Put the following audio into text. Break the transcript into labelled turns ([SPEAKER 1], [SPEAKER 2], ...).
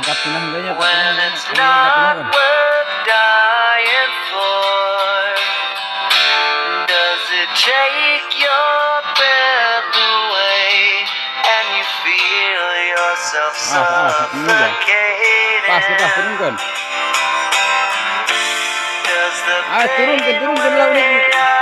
[SPEAKER 1] when it's not worth dying for? Does it take your breath away and you feel yourself suffocating?
[SPEAKER 2] Turunkan.
[SPEAKER 1] Does the
[SPEAKER 2] Turunkan
[SPEAKER 1] pain
[SPEAKER 2] laut ni.
[SPEAKER 1] wear